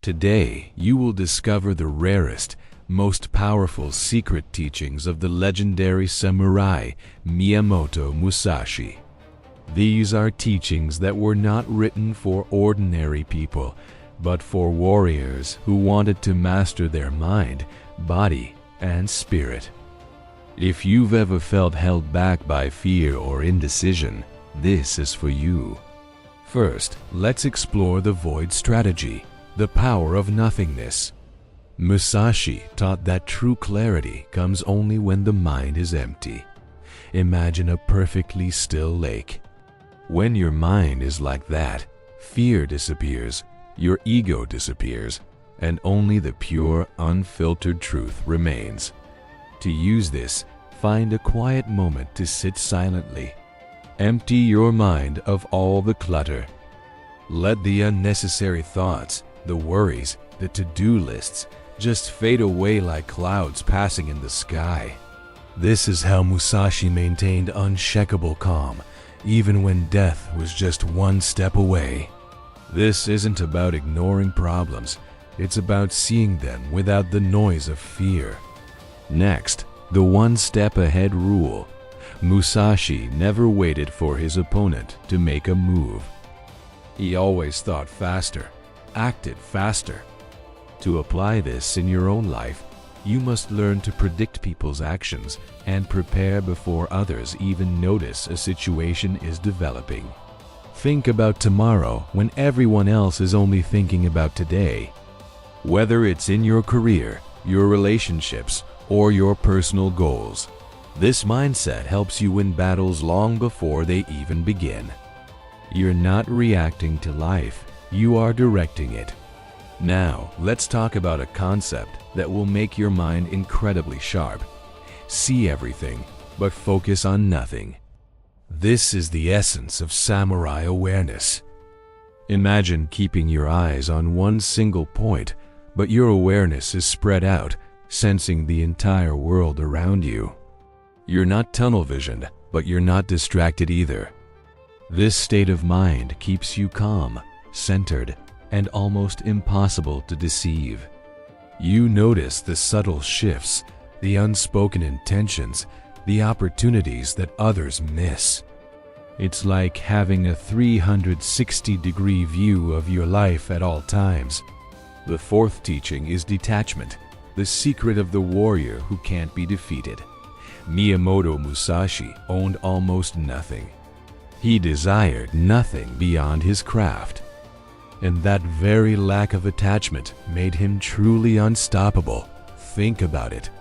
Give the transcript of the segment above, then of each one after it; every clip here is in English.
Today, you will discover the rarest, most powerful secret teachings of the legendary samurai Miyamoto Musashi. These are teachings that were not written for ordinary people, but for warriors who wanted to master their mind, body, and spirit. If you've ever felt held back by fear or indecision, this is for you. First, let's explore the void strategy, the power of nothingness. Musashi taught that true clarity comes only when the mind is empty. Imagine a perfectly still lake. When your mind is like that, fear disappears, your ego disappears, and only the pure, unfiltered truth remains. To use this, find a quiet moment to sit silently. Empty your mind of all the clutter. Let the unnecessary thoughts, the worries, the to-do lists just fade away like clouds passing in the sky. This is how Musashi maintained unshakable calm, even when death was just one step away. This isn't about ignoring problems, it's about seeing them without the noise of fear. Next, the one step ahead rule. Musashi never waited for his opponent to make a move. He always thought faster, acted faster. To apply this in your own life, you must learn to predict people's actions and prepare before others even notice a situation is developing. Think about tomorrow when everyone else is only thinking about today. Whether it's in your career, your relationships, or your personal goals, this mindset helps you win battles long before they even begin. You're not reacting to life, you are directing it. Now, let's talk about a concept that will make your mind incredibly sharp. See everything, but focus on nothing. This is the essence of samurai awareness. Imagine keeping your eyes on one single point, but your awareness is spread out, sensing the entire world around you. You're not tunnel-visioned, but you're not distracted either. This state of mind keeps you calm, centered, and almost impossible to deceive. You notice the subtle shifts, the unspoken intentions, the opportunities that others miss. It's like having a 360-degree view of your life at all times. The fourth teaching is detachment, the secret of the warrior who can't be defeated. Miyamoto Musashi owned almost nothing. He desired nothing beyond his craft. And that very lack of attachment made him truly unstoppable. Think about it.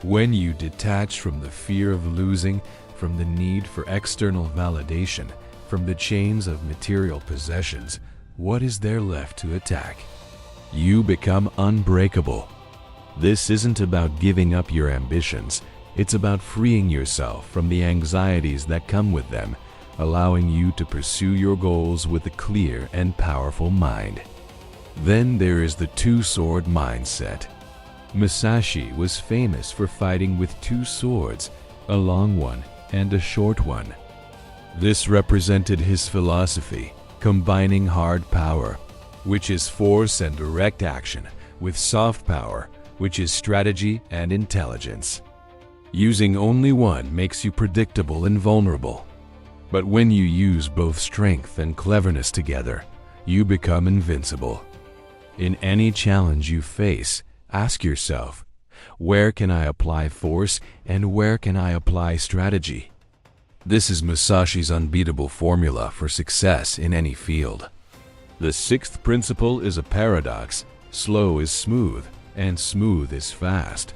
When you detach from the fear of losing, from the need for external validation, from the chains of material possessions, what is there left to attack? You become unbreakable. This isn't about giving up your ambitions. It's about freeing yourself from the anxieties that come with them, allowing you to pursue your goals with a clear and powerful mind. Then there is the two-sword mindset. Musashi was famous for fighting with two swords, a long one and a short one. This represented his philosophy, combining hard power, which is force and direct action, with soft power, which is strategy and intelligence. Using only one makes you predictable and vulnerable. But when you use both strength and cleverness together, you become invincible. In any challenge you face, ask yourself, where can I apply force and where can I apply strategy? This is Musashi's unbeatable formula for success in any field. The sixth principle is a paradox. Slow is smooth, and smooth is fast.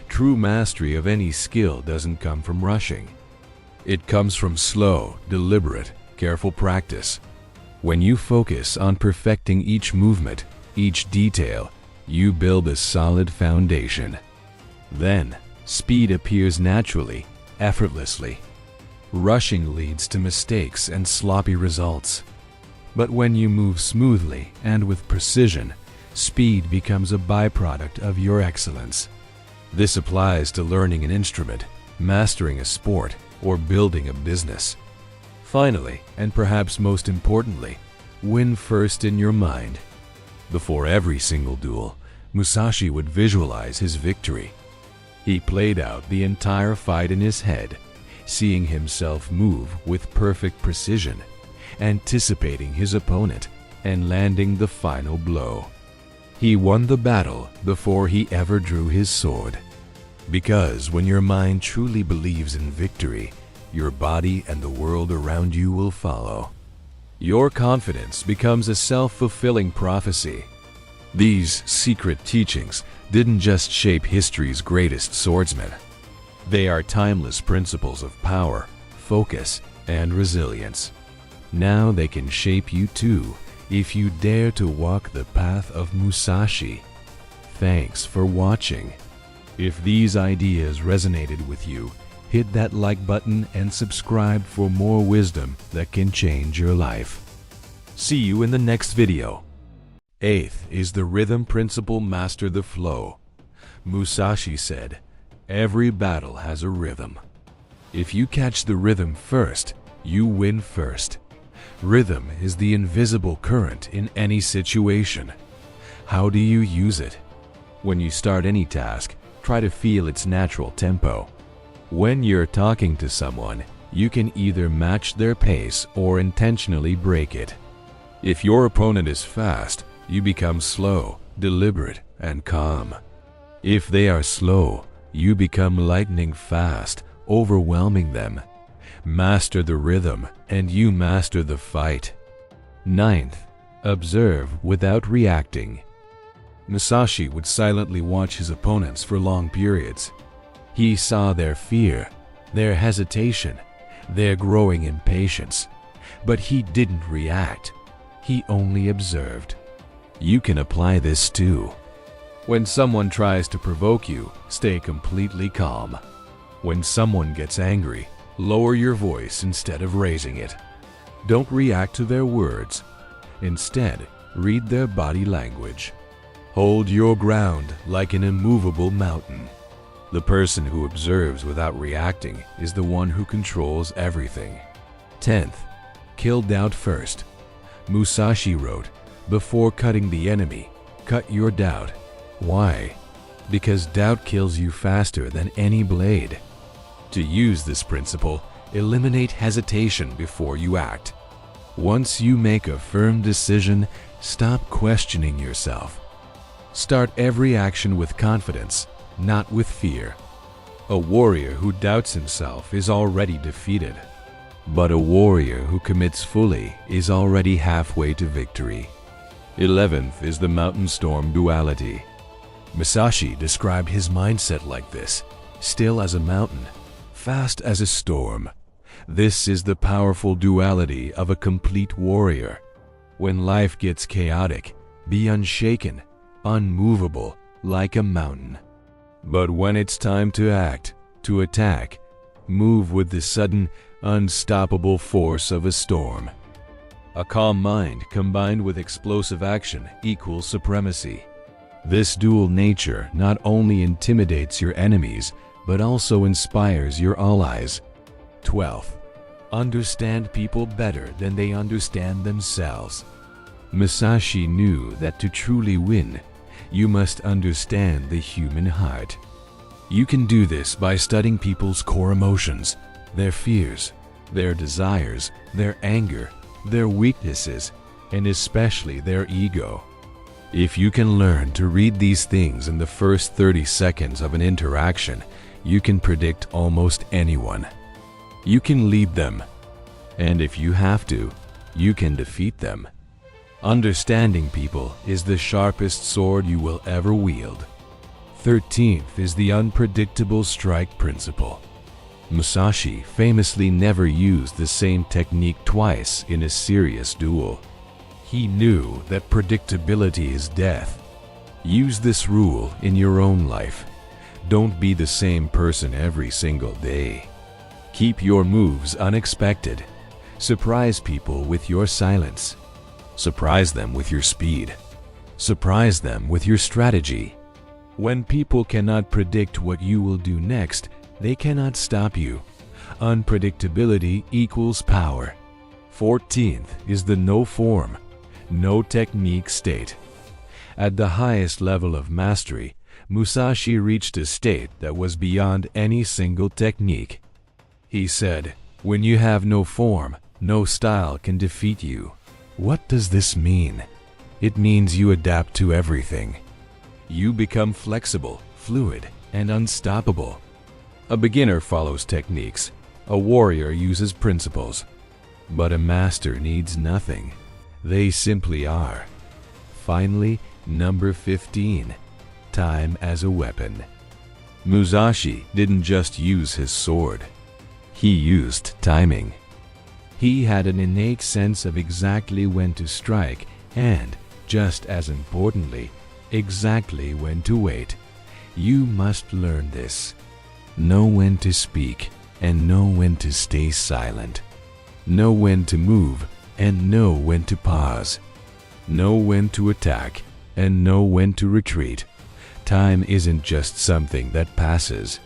True mastery of any skill doesn't come from rushing. It comes from slow, deliberate, careful practice. When you focus on perfecting each movement, each detail, you build a solid foundation. Then, speed appears naturally, effortlessly. Rushing leads to mistakes and sloppy results. But when you move smoothly and with precision, speed becomes a byproduct of your excellence. This applies to learning an instrument, mastering a sport, or building a business. Finally, and perhaps most importantly, win first in your mind. Before every single duel, Musashi would visualize his victory. He played out the entire fight in his head, seeing himself move with perfect precision, anticipating his opponent, and landing the final blow. He won the battle before he ever drew his sword. Because when your mind truly believes in victory, your body and the world around you will follow. Your confidence becomes a self-fulfilling prophecy. These secret teachings didn't just shape history's greatest swordsmen. They are timeless principles of power, focus, and resilience. Now they can shape you too, if you dare to walk the path of Musashi. Thanks for watching. If these ideas resonated with you, hit that like button and subscribe for more wisdom that can change your life. See you in the next video. 8th is the rhythm principle. Master the flow. Musashi said, every battle has a rhythm. If you catch the rhythm first, you win first. Rhythm is the invisible current in any situation. How do you use it? When you start any task, try to feel its natural tempo. When you're talking to someone, you can either match their pace or intentionally break it. If your opponent is fast, you become slow, deliberate, and calm. If they are slow, you become lightning fast, overwhelming them. Master the rhythm, and you master the fight. 9th, observe without reacting. Musashi would silently watch his opponents for long periods. He saw their fear, their hesitation, their growing impatience, but he didn't react. He only observed. You can apply this too. When someone tries to provoke you, stay completely calm. When someone gets angry, lower your voice instead of raising it. Don't react to their words. Instead, read their body language. Hold your ground like an immovable mountain. The person who observes without reacting is the one who controls everything. 10th, kill doubt first. Musashi wrote, before cutting the enemy, cut your doubt. Why? Because doubt kills you faster than any blade. To use this principle, eliminate hesitation before you act. Once you make a firm decision, stop questioning yourself. Start every action with confidence, not with fear. A warrior who doubts himself is already defeated, but a warrior who commits fully is already halfway to victory. 11th is the mountain storm duality. Musashi described his mindset like this: still as a mountain, fast as a storm. This is the powerful duality of a complete warrior. When life gets chaotic, be unshaken, unmovable, like a mountain. But when it's time to act, to attack, move with the sudden, unstoppable force of a storm. A calm mind combined with explosive action equals supremacy. This dual nature not only intimidates your enemies, but also inspires your allies. 12th, understand people better than they understand themselves. Musashi knew that to truly win, you must understand the human heart. You can do this by studying people's core emotions, their fears, their desires, their anger, their weaknesses, and especially their ego. If you can learn to read these things in the first 30 seconds of an interaction, you can predict almost anyone. You can lead them, and if you have to, you can defeat them. Understanding people is the sharpest sword you will ever wield. 13th is the unpredictable strike principle. Musashi famously never used the same technique twice in a serious duel. He knew that predictability is death. Use this rule in your own life. Don't be the same person every single day. Keep your moves unexpected. Surprise people with your silence. Surprise them with your speed. Surprise them with your strategy. When people cannot predict what you will do next, they cannot stop you. Unpredictability equals power. 14th is the no form, no technique state. At the highest level of mastery, Musashi reached a state that was beyond any single technique. He said, "When you have no form, no style can defeat you." What does this mean? It means you adapt to everything. You become flexible, fluid, and unstoppable. A beginner follows techniques. A warrior uses principles. But a master needs nothing. They simply are. Finally, number 15. Time as a weapon. Musashi didn't just use his sword. He used timing. He had an innate sense of exactly when to strike and, just as importantly, exactly when to wait. You must learn this. Know when to speak and know when to stay silent. Know when to move and know when to pause. Know when to attack and know when to retreat. Time isn't just something that passes.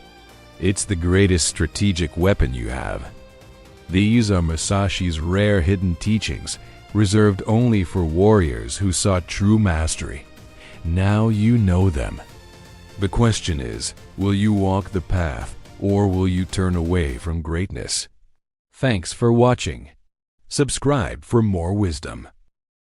It's the greatest strategic weapon you have. These are Musashi's rare hidden teachings, reserved only for warriors who sought true mastery. Now you know them. The question is, will you walk the path, or will you turn away from greatness? Thanks for watching. Subscribe for more wisdom.